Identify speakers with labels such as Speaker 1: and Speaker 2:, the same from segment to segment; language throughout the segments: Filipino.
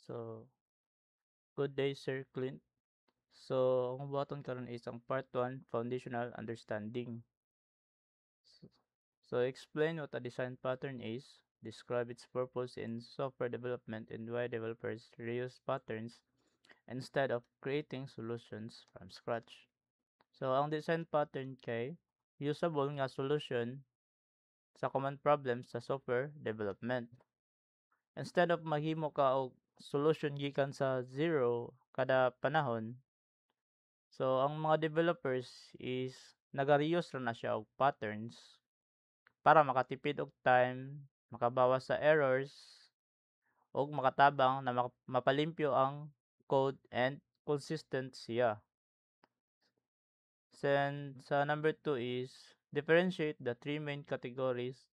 Speaker 1: So, good day, Sir Clint. So, ang buhaton karon is ang part 1, foundational understanding. So, explain what a design pattern is, describe its purpose in software development and why developers reuse patterns instead of creating solutions from scratch. So, ang design pattern kay usable nga solution sa common problems sa software development. Instead of maghimo ka og solution gikan sa zero kada panahon, so ang mga developers is nagareuse ra na siya og patterns para makatipid og time, makabawas sa errors, ug makatabang na mapalimpyo ang code and consistent siya. Then sa number 2 is differentiate the three main categories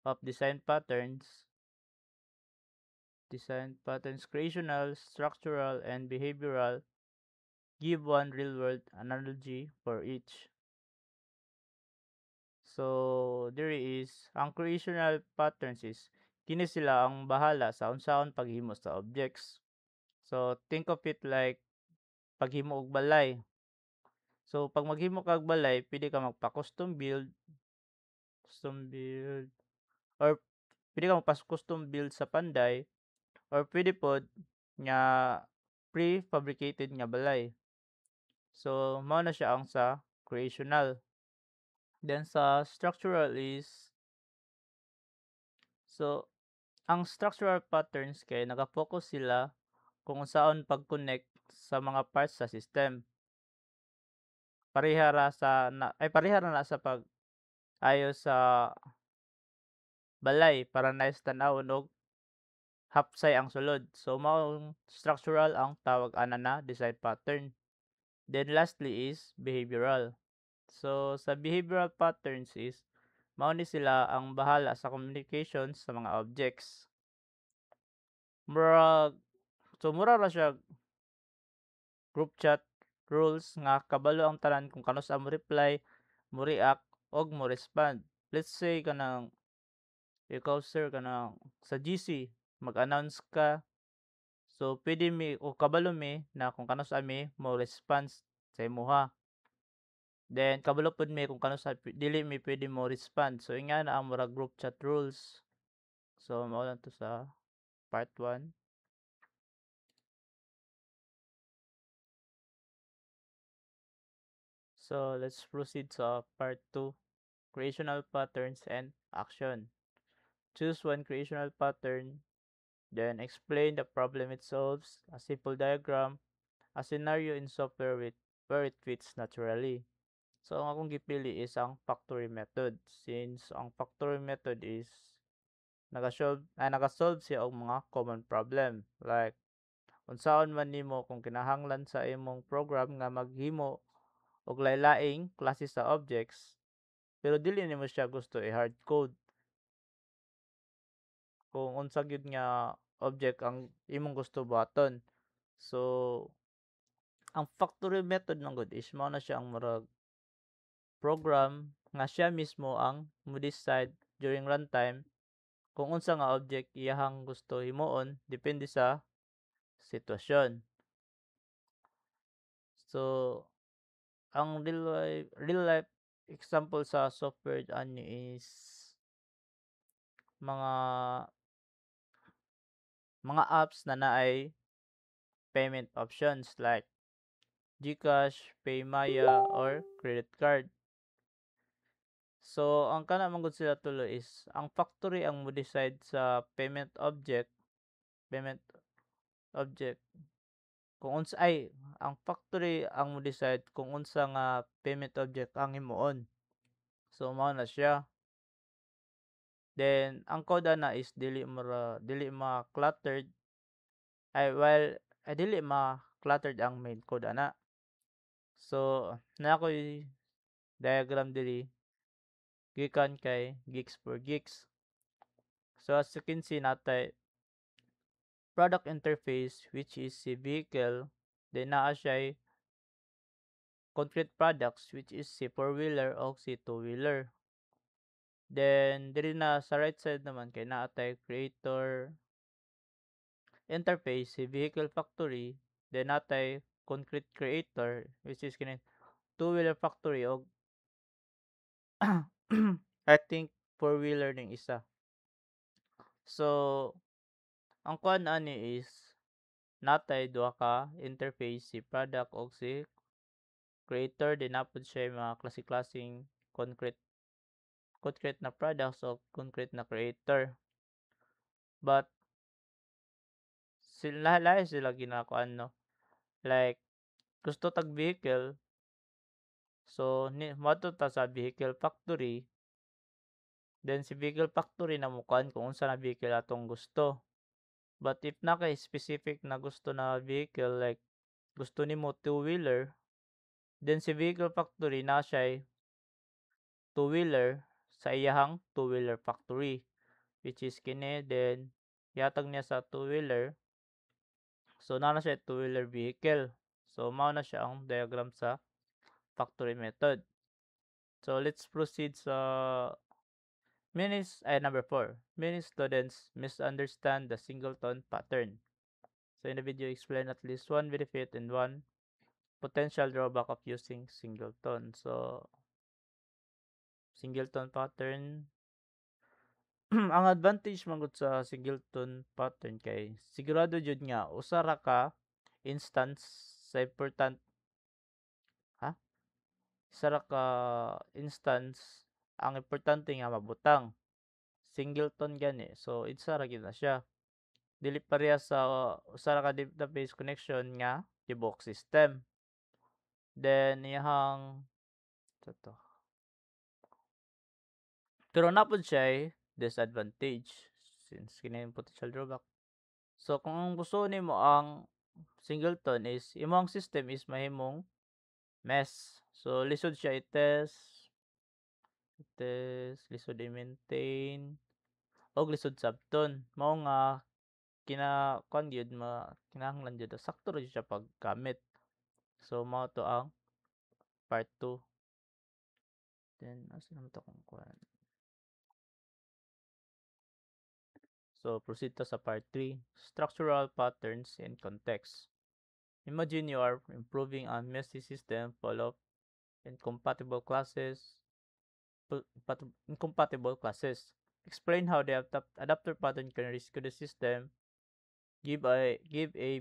Speaker 1: of design patterns: creational, structural, and behavioral. Give one real-world analogy for each. So, there is, ang creational patterns is, kini sila ang bahala sa unsaon paghimo sa objects. So, think of it like paghimo og balay. So, pag maghimo kag balay, pwede ka magpa-custom build, or pwede ka magpa-custom build sa panday, or pwede pod nga pre-fabricated nga balay. So, mao na siya ang sa creational. Then sa structural is, so ang structural patterns kay naka-focus sila kung saan pag-connect sa mga parts sa system. Parehara na sa pag-ayo sa balay para nice tan-awon og hapsay ang sulod. So maong structural ang tawag ana na design pattern. Then lastly is behavioral. So sa behavioral patterns is mao ni sila ang bahala sa communication sa mga objects. Murag mura ra siya group chat rules nga kabalo ang tanan kung kanus mo reply, mo react, og mo respond. Let's say kanang ikaw sir kanang sa GC mag-announce ka, so pwede mi o kabalo mi na kung kanus mi mo response sa imuha. Then kabalo pod mi kung kanus dili mi pwede mo respond. So inga na ang murag group chat rules. So mao lang to sa part 1. So let's proceed sa part 2, creational patterns and action. Choose one creational pattern, then explain the problem it solves, a simple diagram, a scenario in software where it fits naturally. So ang akong gipili is ang factory method, since ang factory method is nagasolve siya og mga common problem, like unsaon man nimo kung kinahanglan sa imong program nga maghimo og lain-laing klase sa objects, pero dili nimo siya gusto i-hard code. Kung unsa gyud nga object ang imong gusto buhaton. So, ang factory method man gud is mao na siya ang murag program nga siya mismo ang mo-decide during runtime kung unsa nga object iyahang gusto himuon depende sa sitwasyon. So, ang real life example sa software ani is mga apps na naay payment options like GCash, PayMaya, or credit card. So, ang kana man gud sila tulo is ang factory ang mo-decide sa payment object kung unsa ang factory ang mo-decide kung unsa nga payment object ang himuon. So, mao na siya. Then, ang code ana is dili ma-cluttered dili ma-cluttered ang main code ana. So, na ako'y diagram diri gikan kay Geeks for Geeks. So as you can see natay product interface which is si vehicle, then naa siya concrete products which is si four-wheeler o si two-wheeler. Then diri na sa right side naman kay naa tay creator interface si vehicle factory, then natay concrete creator which is kini two-wheeler factory og I think four-wheeler ning isa. So ang kuan ani is natay duha ka interface si product og si creator, then napod siya mga klase-klaseng concrete na products o concrete na creator. But sila lahi sila ginakuan no. Like gusto tag vehicle, so ni moadto ta sa vehicle factory, then si vehicle factory namukuan kung unsa na vehicle atong gusto. But if na kay specific na gusto na vehicle like gusto nimo two-wheeler, then si vehicle factory na siya'y two-wheeler sa iyahang two-wheeler factory, which is kini, then ihatag niya sa two-wheeler. So naa na siya two-wheeler vehicle. So mao na siya ang diagram sa factory method. So let's proceed sa number 4. Many students misunderstand the singleton pattern. So in the video, explain at least one benefit and one potential drawback of using singleton. So singleton pattern, ang advantage man gud sa singleton pattern kay sigurado jud nga usa ra ka instance sa important ha isa ra ka instance ang importante nga mabutang singleton gani, so isa ra gyud na siya, dili parehas sa usa ra ka database connection nga tibuok system. Then iyahang to pero napod siya'y disadvantage since kini ang potential drawback. So kung ang gusto nimo ang singleton is imong system is mahimong mess. So lisod siya lisod i-maintain, og lisod sabton. Mao nga kuan gyud kinahanglan jud sakto ra jud siya paggamit. So mao to ang part 2. Then asa naman to kung kuan. So proceed to sa part 3, structural patterns and context. Imagine you are improving a messy system full of incompatible classes. Explain how the adapter pattern can rescue the system. Give a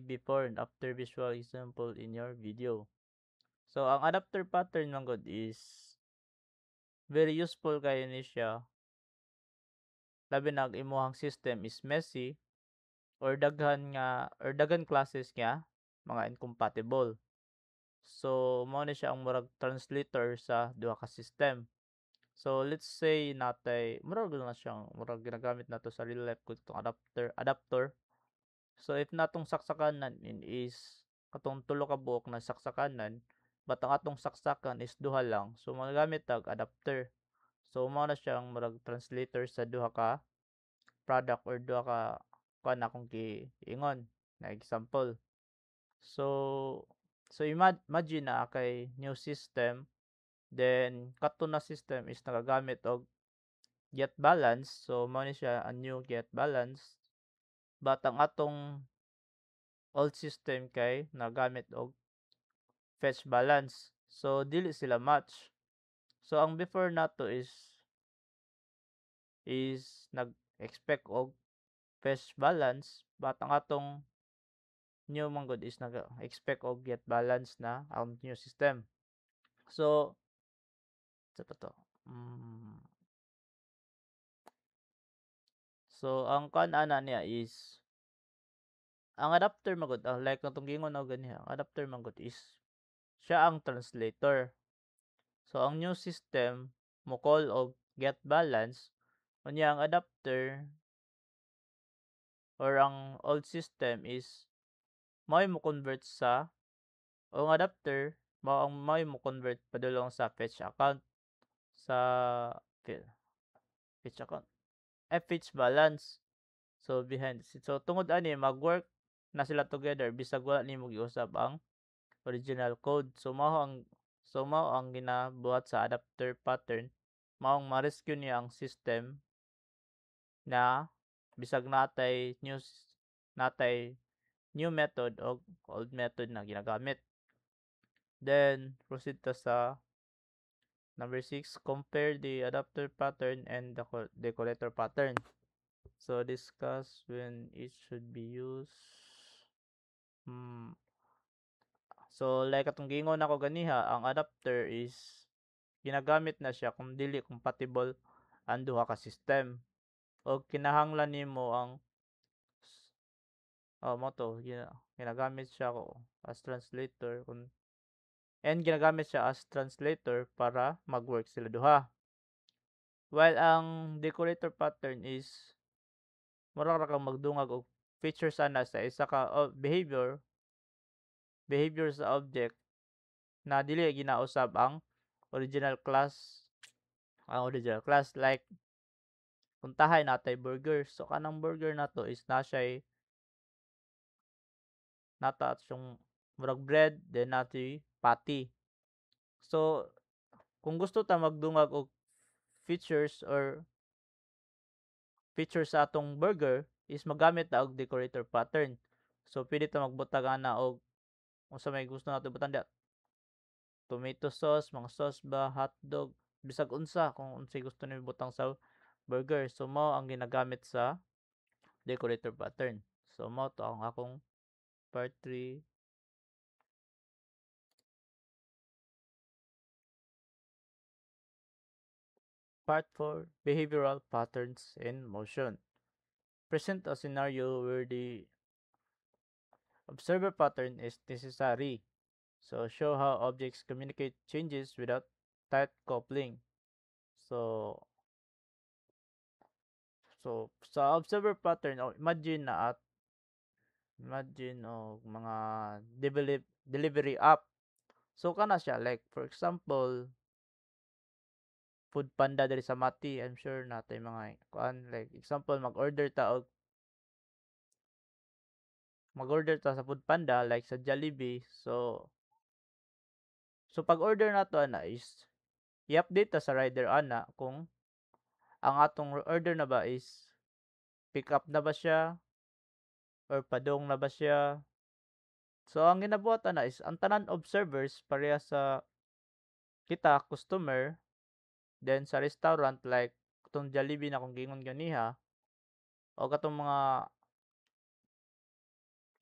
Speaker 1: before and after visual example in your video. So ang adapter pattern man gud is very useful kayo ni siya labi na ang imuhang system is messy or daghan classes nga mga incompatible. So mao ni siya ang murag translator sa duha ka system. So let's say natay murag na siyang murag ginagamit nato sa real life kung itong adapter. So if natong saksakanan is katong tulo ka buok na saksakanan, but ang atong saksakan is duha lang, so magagamit tag adapter. So mao na siyang murag translator sa duha ka product or duha ka kuan akong giingon na example. So imagine na kay new system, then kato na system is nagagamit og get balance, so mao ni siya a new get balance. But ang atong old system kay nagamit og fetch balance, so dili sila match. So ang before nato is nag-expect og fetch balance, but ang atong new man gud is nag-expect og get balance na ang new system. So sa pa to so ang kuan ana niya is ang adapter man gud like katong gingon og ganiha, ang adapter man gud is siya ang translator. So ang new system mo call og get balance, unya ang adapter or ang old system is mao'y mo convert sa o ang adapter mao'y mo convert padulong sa fetch account sa fetch account fetch balance. So behind the scenes. So tungod ani mag-work na sila together bisag wala nimo giusab ang original code. So mao ang ginabuhat sa adapter pattern, maong ma-rescue niya ang system na bisag natay new method o old method na ginagamit. Then proceed ta sa number 6, compare the adapter pattern and the collector pattern. So discuss when it should be used. Hmm. So like atong giingon nako ganiha, ang adapter is ginagamit na siya kung dili compatible ang duha ka system o kinahanglan nimo ang mo to ginagamit siya ko as translator and ginagamit siya as translator para mag-work sila duha. While ang decorator pattern is mura ra kang magdungag og feature sana sa isa ka behavior sa object na dili ginausab original class original class like puntahay natay burger. So kanang burger nato is na siya'y nata siyang murag bread then nato'y patty. So kung gusto ta magdungag og features or feature sa atong burger is magamit ta og decorator pattern. So pwede ta magbutang ana og unsa may gusto nato ibutang diha, tomato sauce, mga sauce ba, hotdog, bisag unsa kung unsay gusto nimo ibutang sa burger. So mao ang ginagamit sa decorator pattern. So mao to ang akong part 3. Part 4, behavioral patterns in motion. Present a scenario where the observer pattern is necessary. So show how objects communicate changes without tight coupling. So sa observer pattern imagine mga delivery app. So kana siya like for example Food Panda diri sa Mati. I'm sure natay mga kuan like example mag-order ta sa Food Panda like sa Jollibee. So pag-order nato ana is i-update ta sa rider ana kung ang atong order na ba is pick up na ba siya or padong na ba siya. So ang ginabuhat ana is ang tanan observers pareha sa kita customer, then sa restaurant like katong Jollibee na kung giingon ganiha o katong mga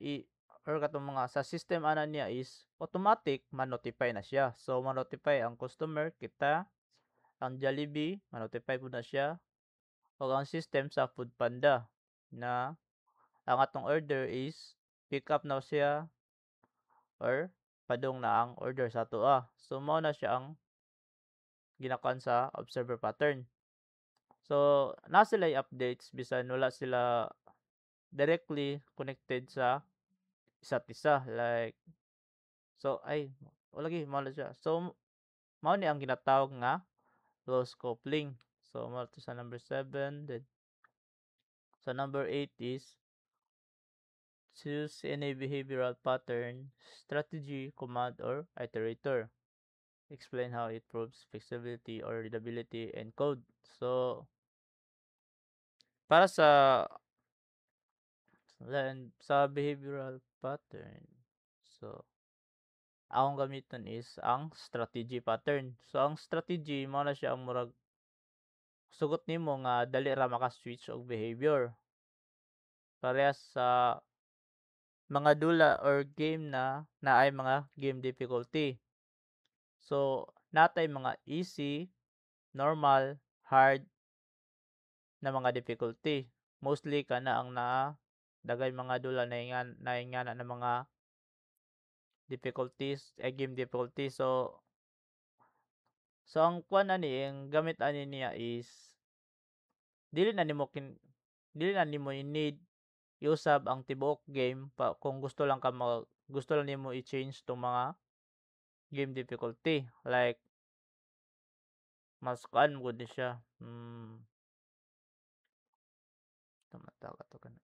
Speaker 1: i or katong mga sa system ana niya is automatic ma-notify na siya. So ma-notify ang customer, kita, ang Jollibee, ma-notify pud na siya o ang system sa Foodpanda na ang atong order is pick up na siya or padong na ang order sa atoa. So mao na siya ang ginakuan sa observer pattern. So naa sila'y updates bisan wala sila directly connected sa isa't isa like so ay o lagi mao na siya. So mao ni ang ginatawag nga close coupling. So mao to sa number 7, then sa number 8 is choose any behavioral pattern, strategy, command, or iterator. Explain how it proves flexibility or readability in code. So para sa behavioral pattern, so akong gamiton is ang strategy pattern. So ang strategy mao na siya ang murag sugot nimo nga dali ra maka-switch og behavior. Parehas sa mga dula or game na naay mga game difficulty. So natay mga easy, normal, hard na mga difficulty. Mostly kana ang dagay mga dula naingana na mga difficulties, game difficulty. So ang kuan ani ang gamit ani niya is dili na nimo dili na nimo i-need iusab ang tibuok game pa kung gusto lang nimo i-change tong mga game difficulty. Like mas kuan gud ni siya. Tumatawag ato kana.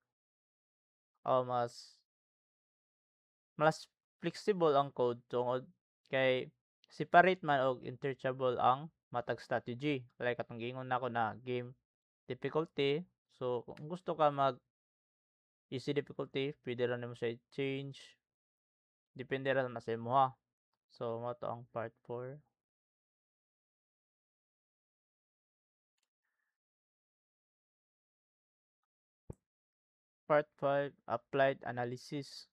Speaker 1: Mas flexible ang code tungod kay separate man og interchangeable ang matag strategy. Like katong giingon nako na game difficulty. So kung gusto ka easy difficulty pwede ra nimo siya i-change, depende ra na sa imuha. So mao to ang part 4. Part 5, applied analysis.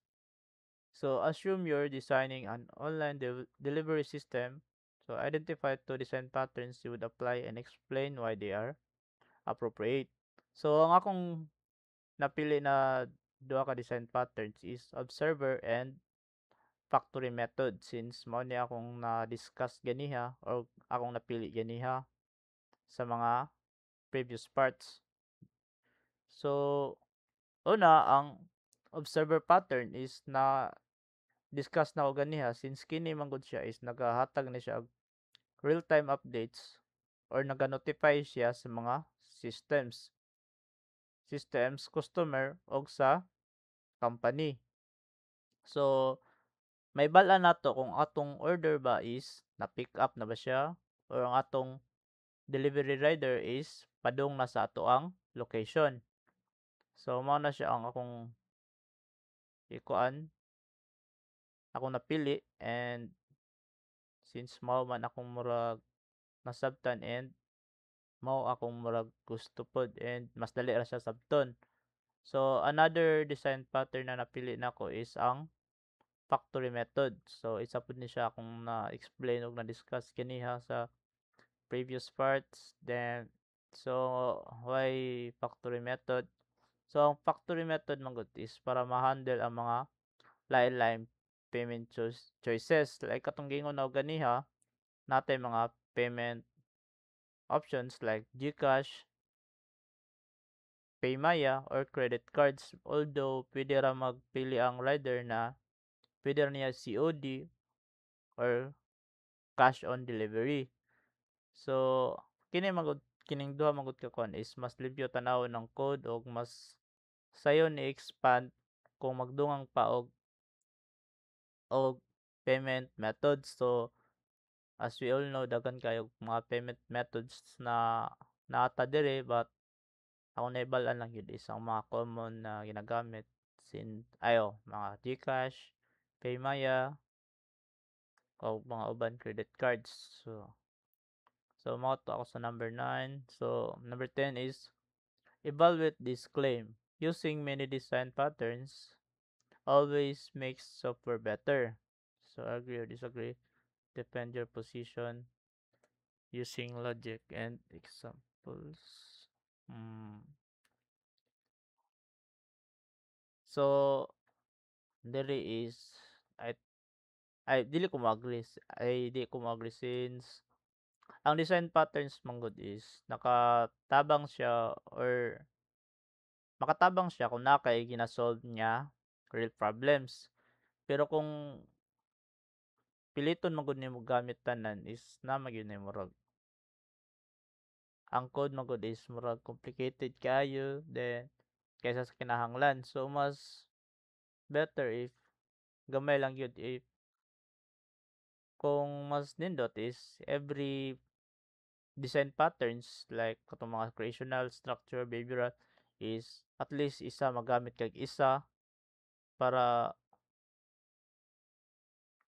Speaker 1: So assume you're designing an online delivery system. So identify two design patterns you would apply and explain why they are appropriate. So ang akong napili na duha ka design patterns is observer and factory method, since mao ni akong na-discuss ganiha or akong napili ganiha sa mga previous parts. So una, ang observer pattern is na-discuss na ko ganiha, since kini man gud siya is nagahatag na siya og real-time updates or naga-notify siya sa mga systems, customer og sa company. So may bal-an nato kung atong order ba is na-pick up na ba siya or ang atong delivery rider is padung na sa ato ang location. So mao na siya ang akong ikuan, akong napili, and since mao man akong murag nasabtan and mao akong murag gusto pod and mas dali ra siya sabton. So another design pattern na napili nako is ang factory method. So isa pod ni siya akong na-explain ug na-discuss kaniha sa previous parts. Then why factory method? So ang factory method man gud is para ma-handle ang mga lain-laing payment choices. Like katong giingon na ganiha, natay mga payment options like GCash, PayMaya, or credit cards. Although pwede ra magpili ang rider na pwede ra niya COD or cash on delivery. So kini man gud, kining duha man gud ka kuan is mas limpyo tanawon ng code og mas sayon i-expand kung magdungang pa og payment methods. So as we all know, daghan kayo mga payment methods na naata diri, but ako naibal-an lang yun is ang mga common na ginagamit mga GCash, PayMaya, o mga uban credit cards. So mao to ako sa number 9. So number 10 is evaluate this claim. Using many design patterns always makes software better. So agree or disagree? Defend your position using logic and examples. Hmm. So diri is I ay dili ko mo-agree di ko mo-agree, since ang design patterns man gud is nakatabang siya or makatabang siya kung naa kay gina-solve niya real problems. Pero kung piliton man gud nimo gamit tanan is na magyud na murag ang code man gud is murag complicated kaayo then kaysa sa kinahanglan. So mas better if gamay lang yun, if kung mas nindot is every design patterns like katong mga creational, structure, behavioral is at least isa magamit kag isa para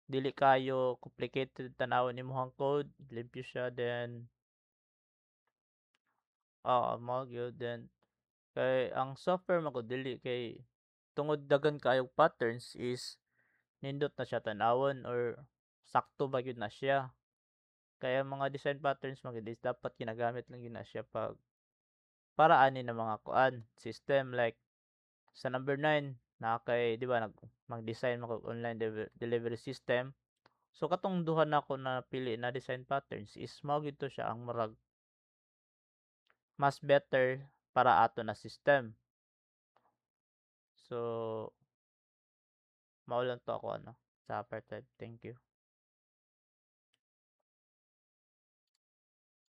Speaker 1: dili kayo complicated tanawon imong code, limpyo siya, then mao gyud. Then kay ang software man gud dili kay tungod daghan kaayong patterns is nindot na siya tanawon or sakto ba gyud na siya. Kaya mga design patterns man gud is dapat ginagamit lang gyud na siya para ani na mga kuan system, like sa number 9 na kay 'di ba mag-design man kog online delivery system. So katong duha nako na pili na design patterns is mao gyud to siya ang murag mas better para ato na system. So mao lang to ako sa part 5. Thank you.